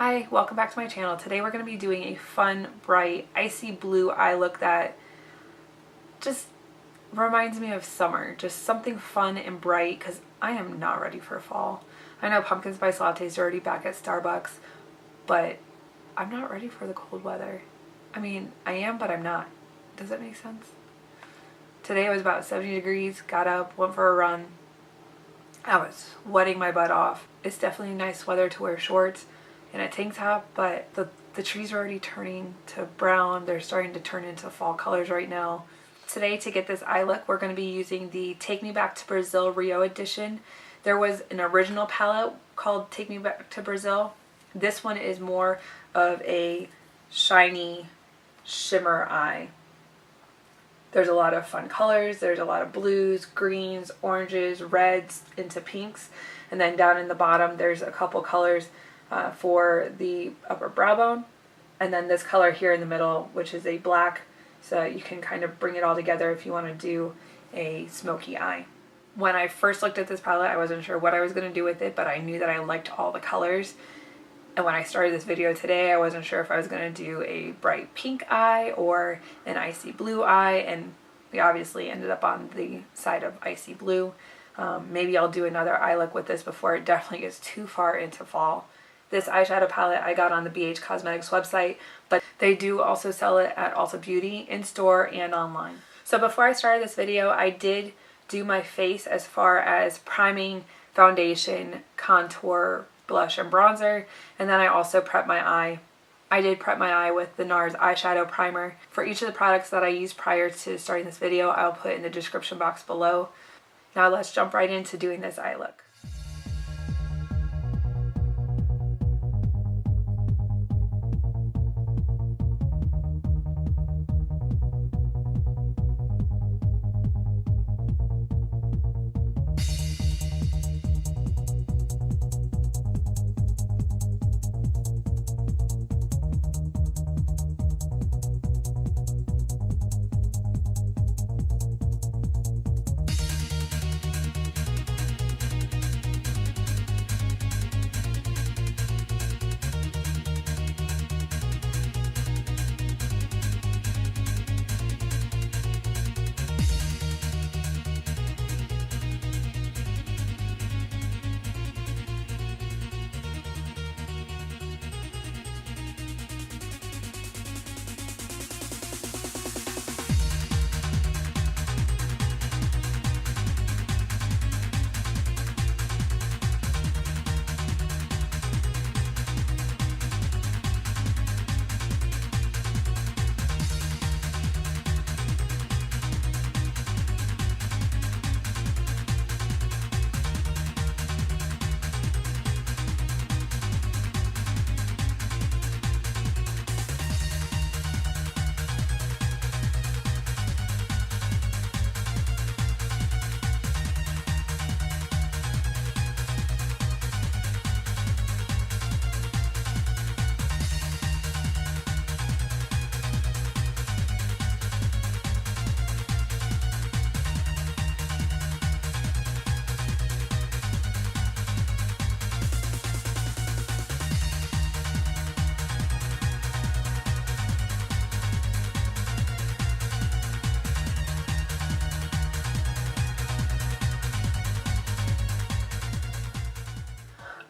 Hi, welcome back to my channel. Today we're going to be doing a fun, bright, icy blue eye look that just reminds me of summer. Just something fun and bright because I am not ready for fall. I know pumpkin spice lattes are already back at Starbucks, but I'm not ready for the cold weather. I mean, I am, but I'm not. Does that make sense? Today it was about 70 degrees, got up, went for a run. I was sweating my butt off. It's definitely nice weather to wear shorts and a tank top, but the trees are already turning to brown. They're starting to turn into fall colors right now. Today, to get this eye look, we're going to be using the Take Me Back to Brazil Rio edition. There was an original palette called Take Me Back to Brazil. This one is more of a shiny shimmer eye. There's a lot of fun colors. There's a lot of blues, greens, oranges, reds into pinks. And then down in the bottom, there's a couple colors for the upper brow bone, and then this color here in the middle, which is a black, so you can kind of bring it all together if you want to do a smoky eye. When I first looked at this palette, I wasn't sure what I was going to do with it, but I knew that I liked all the colors. And when I started this video today, I wasn't sure if I was going to do a bright pink eye or an icy blue eye, and we obviously ended up on the side of icy blue. Maybe I'll do another eye look with this before it definitely gets too far into fall. This eyeshadow palette I got on the BH Cosmetics website, but they do also sell it at Ulta Beauty in store and online. So before I started this video, I did do my face as far as priming, foundation, contour, blush, and bronzer, and then I also prepped my eye. I did prep my eye with the Nars eyeshadow primer. For each of the products that I used prior to starting this video, I'll put in the description box below. Now let's jump right into doing this eye look.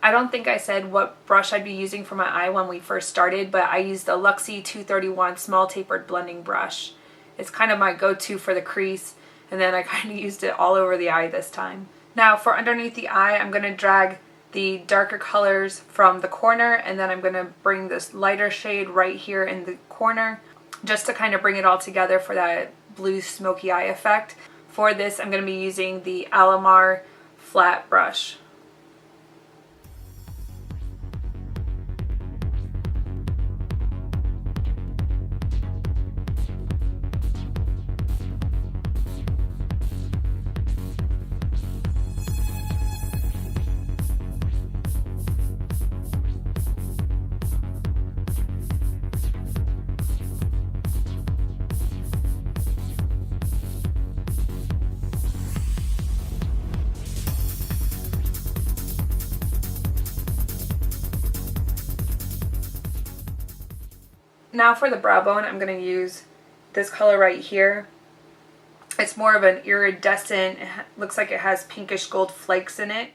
I don't think I said what brush I'd be using for my eye when we first started, but I used the Luxie 231 small tapered blending brush. It's kind of my go-to for the crease, and then I kind of used it all over the eye this time. Now for underneath the eye, I'm going to drag the darker colors from the corner, and then I'm going to bring this lighter shade right here in the corner just to kind of bring it all together for that blue smoky eye effect. For this, I'm going to be using the Alamar flat brush. Now for the brow bone, I'm going to use this color right here. It's more of an iridescent, it looks like it has pinkish gold flakes in it.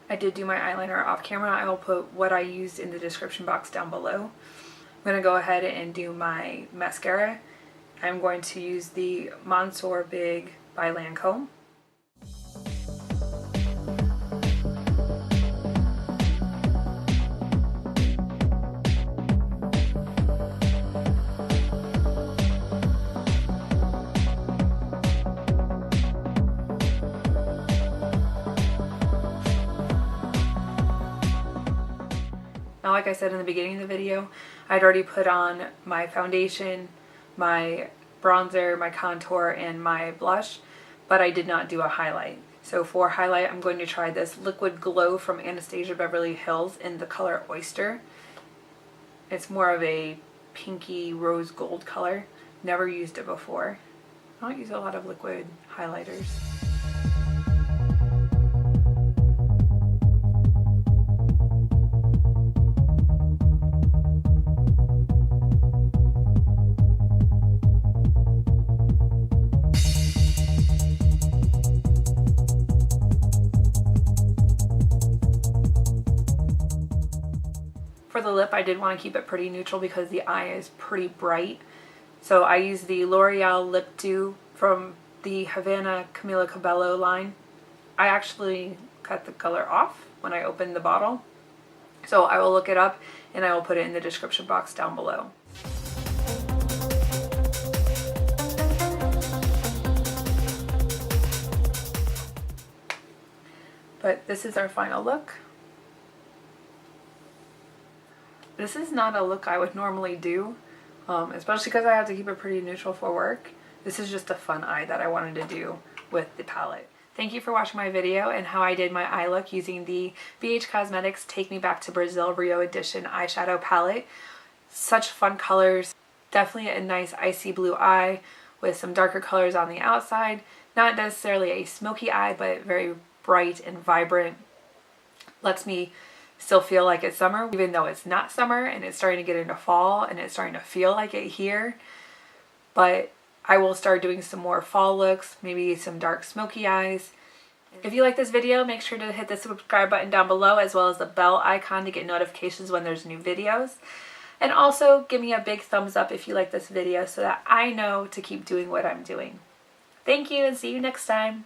I did do my eyeliner off camera. I will put what I used in the description box down below. I'm going to go ahead and do my mascara. I'm going to use the Monsieur Big by Lancome. Now, like I said in the beginning of the video, I'd already put on my foundation, my bronzer, my contour, and my blush, but I did not do a highlight. So for highlight, I'm going to try this Liquid Glow from Anastasia Beverly Hills in the color Oyster. It's more of a pinky rose gold color. Never used it before. I don't use a lot of liquid highlighters. For the lip, I did want to keep it pretty neutral because the eye is pretty bright. So I used the L'Oreal Lip Dew from the Havana Camila Cabello line. I actually cut the color off when I opened the bottle. So I will look it up and I will put it in the description box down below. But this is our final look. This is not a look I would normally do, especially because I have to keep it pretty neutral for work. This is just a fun eye that I wanted to do with the palette. Thank you for watching my video and how I did my eye look using the BH Cosmetics Take Me Back to Brazil Rio Edition eyeshadow palette. Such fun colors. Definitely a nice icy blue eye with some darker colors on the outside. Not necessarily a smoky eye, but very bright and vibrant. Lets me still feel like it's summer, even though it's not summer and it's starting to get into fall and it's starting to feel like it here. But I will start doing some more fall looks, maybe some dark smoky eyes. If you like this video, make sure to hit the subscribe button down below as well as the bell icon to get notifications when there's new videos. And also give me a big thumbs up if you like this video so that I know to keep doing what I'm doing. Thank you and see you next time.